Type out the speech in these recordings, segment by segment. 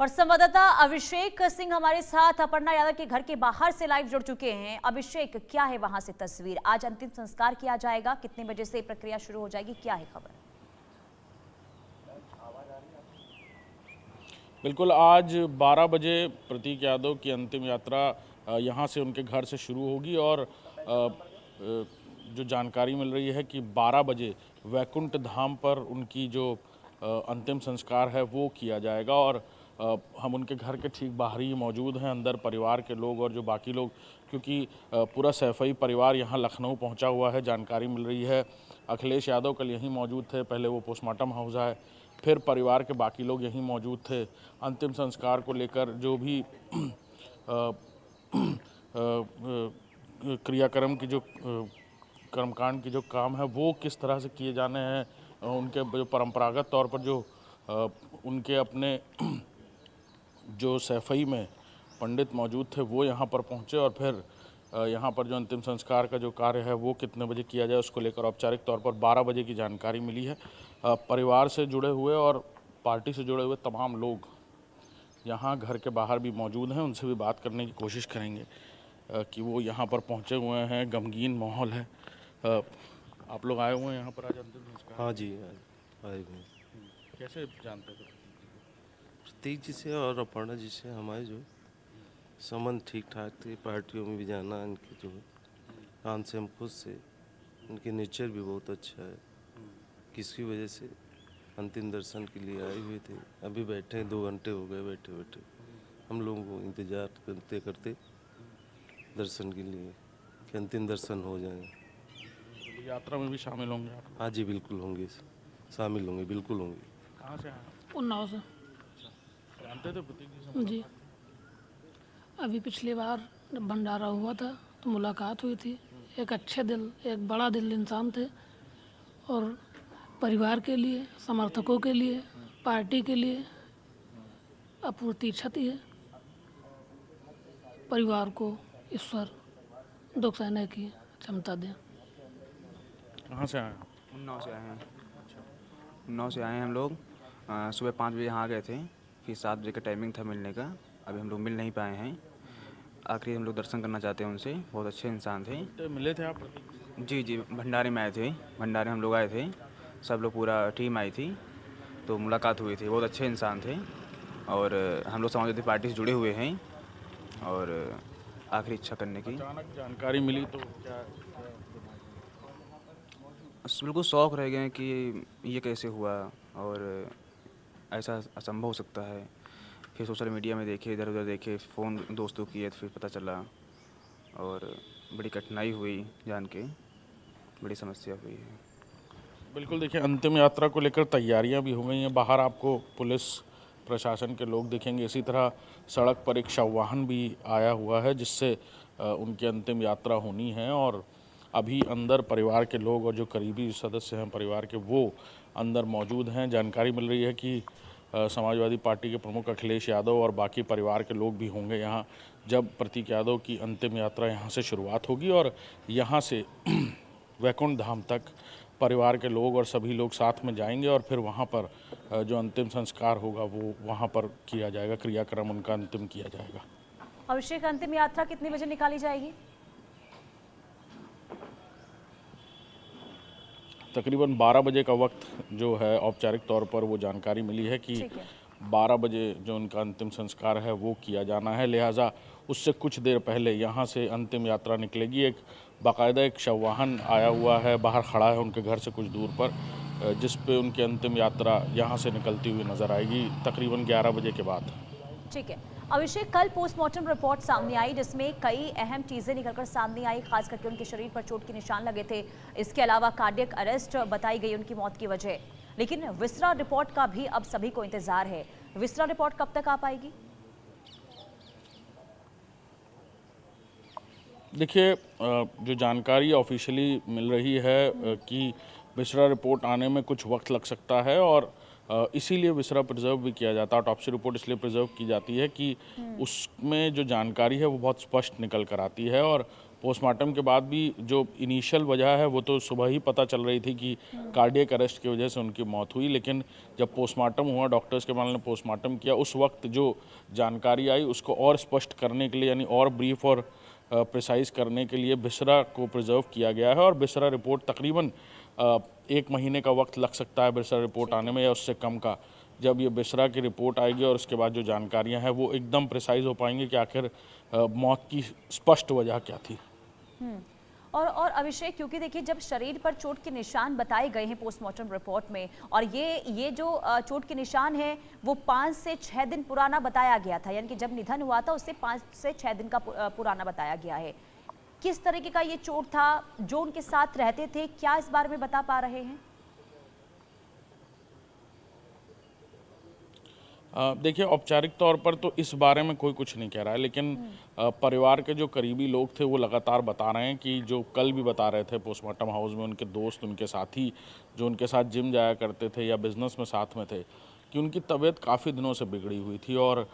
और संवाददाता अभिषेक सिंह हमारे साथ अपर्णा यादव के घर के बाहर से लाइव जुड़ चुके हैं। अभिषेक, क्या है वहां से तस्वीर? आज अंतिम संस्कार किया जाएगा, कितने बजे से प्रक्रिया शुरू हो जाएगी, क्या है खबर? बिल्कुल, आज 12 बजे प्रतीक यादव की अंतिम यात्रा यहां से उनके घर से शुरू होगी और जो जानकारी मिल रही है कि 12 बजे वैकुंठ धाम पर उनकी जो अंतिम संस्कार है वो किया जाएगा। और हम उनके घर के ठीक बाहर ही मौजूद हैं। अंदर परिवार के लोग और जो बाकी लोग, क्योंकि पूरा सैफई परिवार यहाँ लखनऊ पहुँचा हुआ है। जानकारी मिल रही है अखिलेश यादव कल यहीं मौजूद थे, पहले वो पोस्टमार्टम हाउस आए, फिर परिवार के बाकी लोग यहीं मौजूद थे। अंतिम संस्कार को लेकर जो भी क्रियाक्रम की जो कर्मकांड की जो काम है वो किस तरह से किए जाने हैं, उनके जो परंपरागत तौर पर जो उनके अपने जो सैफई में पंडित मौजूद थे वो यहाँ पर पहुँचे और फिर यहाँ पर जो अंतिम संस्कार का जो कार्य है वो कितने बजे किया जाए उसको लेकर औपचारिक तौर पर 12 बजे की जानकारी मिली है। परिवार से जुड़े हुए और पार्टी से जुड़े हुए तमाम लोग यहाँ घर के बाहर भी मौजूद हैं। उनसे भी बात करने की कोशिश करेंगे कि वो यहाँ पर पहुँचे हुए हैं। गमगीन माहौल है। आप लोग आए हुए हैं यहाँ पर आज अंतिम संस्कार? हाँ जी, आए हुए। कैसे जानते थे? प्रतीक जी से और अपर्णा जी से हमारे जो संबंध ठीक ठाक थे। पार्टियों में भी जाना, इनके जो कान से हम खुद से, इनके नेचर भी बहुत अच्छा है। किसी वजह से अंतिम दर्शन के लिए आए हुए थे। अभी बैठे 2 घंटे हो गए बैठे बैठे। हम लोगों को इंतजार करते करते दर्शन के लिए कि अंतिम दर्शन हो जाए। यात्रा में भी शामिल होंगे आप? हाँ जी, बिल्कुल होंगे, शामिल होंगे, बिल्कुल होंगे। कहाँ से आए? उन्नाव से। जानते थे प्रतीक जी से? जी, अभी पिछली बार जब भंडारा हुआ था तो मुलाकात हुई थी। एक अच्छे दिल, एक बड़ा दिल इंसान थे और परिवार के लिए, समर्थकों के लिए, पार्टी के लिए अपूर्ति क्षति है। परिवार को ईश्वर दुख सहने की क्षमता दें। कहाँ से आए? उन्नाव से आए हैं। उन्नाव से आए हैं हम लोग। सुबह 5 बजे यहाँ गए थे, फिर 7 बजे का टाइमिंग था मिलने का। अभी हम लोग मिल नहीं पाए हैं। आखिरी हम लोग दर्शन करना चाहते हैं उनसे। बहुत अच्छे इंसान थे। तो मिले थे आप? जी जी, भंडारे में आए थे। भंडारे हम लोग आए थे, सब लोग पूरा टीम आई थी तो मुलाकात हुई थी। बहुत अच्छे इंसान थे और हम लोग समाजवादी पार्टी से जुड़े हुए हैं और आखिरी इच्छा करने की। अचानक जानकारी मिली तो क्या? बिल्कुल शौक रह गए कि ये कैसे हुआ और ऐसा असंभव हो सकता है। फिर सोशल मीडिया में देखे, इधर उधर देखे, फ़ोन दोस्तों किए तो फिर पता चला और बड़ी कठिनाई हुई जान के, बड़ी समस्या हुई है। बिल्कुल, देखिए अंतिम यात्रा को लेकर तैयारियां भी हो गई हैं। बाहर आपको पुलिस प्रशासन के लोग दिखेंगे। इसी तरह सड़क पर एक शव वाहन भी आया हुआ है जिससे उनकी अंतिम यात्रा होनी है। और अभी अंदर परिवार के लोग और जो करीबी सदस्य हैं परिवार के वो अंदर मौजूद हैं। जानकारी मिल रही है कि समाजवादी पार्टी के प्रमुख अखिलेश यादव और बाकी परिवार के लोग भी होंगे यहाँ जब प्रतीक यादव की अंतिम यात्रा यहाँ से शुरुआत होगी और यहाँ से वैकुंठ धाम तक परिवार के लोग और सभी लोग साथ में जाएंगे और फिर वहाँ पर जो अंतिम संस्कार होगा वो वहाँ पर किया जाएगा। क्रियाक्रम उनका अंतिम किया जाएगा। अभिषेक, अंतिम यात्रा कितने बजे निकाली जाएगी? तकरीबन 12 बजे का वक्त जो है औपचारिक तौर पर वो जानकारी मिली है कि 12 बजे जो उनका अंतिम संस्कार है वो किया जाना है। लिहाजा उससे कुछ देर पहले यहाँ से अंतिम यात्रा निकलेगी। एक बाकायदा एक शव वाहन आया हुआ है, बाहर खड़ा है उनके घर से कुछ दूर पर, जिस पे उनकी अंतिम यात्रा यहाँ से निकलती हुई नज़र आएगी तकरीबन 11 बजे के बाद। ठीक है अभिषेक, कल पोस्टमार्टम रिपोर्ट सामने आई जिसमें कई अहम चीजें निकलकर सामने आई, खास करके उनके शरीर पर चोट के निशान लगे थे। इसके अलावा कार्डियक अरेस्ट बताई गई उनकी मौत की वजह। लेकिन विसरा रिपोर्ट का भी अब सभी को इंतजार है। विसरा रिपोर्ट कब तक आ पाएगी? देखिए, जो जानकारी ऑफिशियली मिल रही है कि विसरा रिपोर्ट आने में कुछ वक्त लग सकता है और इसीलिए विसरा प्रिजर्व भी किया जाता है। ऑटोप्सी रिपोर्ट इसलिए प्रिजर्व की जाती है कि उसमें जो जानकारी है वो बहुत स्पष्ट निकल कर आती है और पोस्टमार्टम के बाद भी जो इनिशियल वजह है वो तो सुबह ही पता चल रही थी कि कार्डियक अरेस्ट की वजह से उनकी मौत हुई, लेकिन जब पोस्टमार्टम हुआ, डॉक्टर्स के मामले में पोस्टमार्टम किया, उस वक्त जो जानकारी आई उसको और स्पष्ट करने के लिए, यानी और ब्रीफ और प्रिसाइज करने के लिए बिसरा को प्रिजर्व किया गया है। और बिसरा रिपोर्ट तकरीबन 1 महीने का वक्त लग सकता है बिसरा रिपोर्ट आने में, या उससे कम का। जब ये बिसरा की रिपोर्ट आएगी और उसके बाद जो जानकारियां हैं वो एकदम प्रिसाइज हो पाएंगी कि आखिर मौत की स्पष्ट वजह क्या थी। और अभिषेक, क्योंकि देखिए जब शरीर पर चोट के निशान बताए गए हैं पोस्टमार्टम रिपोर्ट में, और ये जो चोट के निशान है वो 5 से 6 दिन पुराना बताया गया था, यानी कि जब निधन हुआ था उससे 5 से 6 दिन का पुराना बताया गया है। किस तरीके का ये चोट था, जो उनके साथ रहते थे, क्या इस बारे में बता पा रहे हैं? देखिए, औपचारिक तौर पर तो इस बारे में कोई कुछ नहीं कह रहा है, लेकिन परिवार के जो करीबी लोग थे वो लगातार बता रहे हैं कि जो कल भी बता रहे थे पोस्टमार्टम हाउस में उनके दोस्त, उनके साथी जो उनके साथ जिम जाया करते थे या बिजनेस में साथ में थे, कि उनकी तबीयत काफ़ी दिनों से बिगड़ी हुई थी। और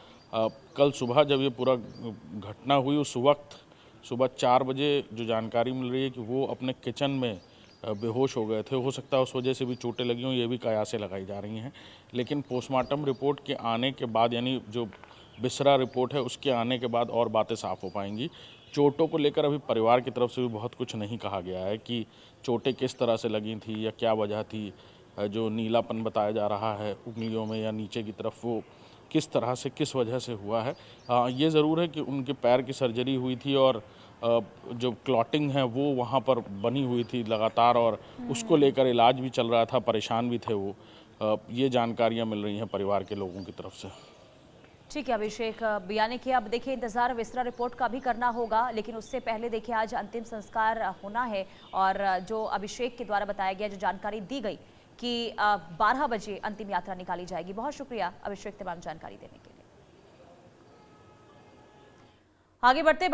कल सुबह जब ये पूरा घटना हुई, उस वक्त सुबह 4 बजे जो जानकारी मिल रही है कि वो अपने किचन में बेहोश हो गए थे। हो सकता है उस वजह से भी चोटें लगी हों, ये भी कयासें लगाई जा रही हैं। लेकिन पोस्टमार्टम रिपोर्ट के आने के बाद, यानी जो बिसरा रिपोर्ट है उसके आने के बाद और बातें साफ हो पाएंगी। चोटों को लेकर अभी परिवार की तरफ से भी बहुत कुछ नहीं कहा गया है कि चोटें किस तरह से लगी थी या क्या वजह थी। जो नीलापन बताया जा रहा है उंगलियों में या नीचे की तरफ, वो किस तरह से, किस वजह से हुआ है। ये ज़रूर है कि उनके पैर की सर्जरी हुई थी और जो क्लॉटिंग है वो वहाँ पर बनी हुई थी लगातार, और उसको लेकर इलाज भी चल रहा था, परेशान भी थे वो। ये जानकारियाँ मिल रही हैं परिवार के लोगों की तरफ से। ठीक है अभिषेक, यानी कि अब देखिए इंतजार बिसरा रिपोर्ट का भी करना होगा, लेकिन उससे पहले देखिए आज अंतिम संस्कार होना है। और जो अभिषेक के द्वारा बताया गया, जो जानकारी दी गई कि 12 बजे अंतिम यात्रा निकाली जाएगी। बहुत शुक्रिया अभिषेक तमाम जानकारी देने के लिए। आगे बढ़ते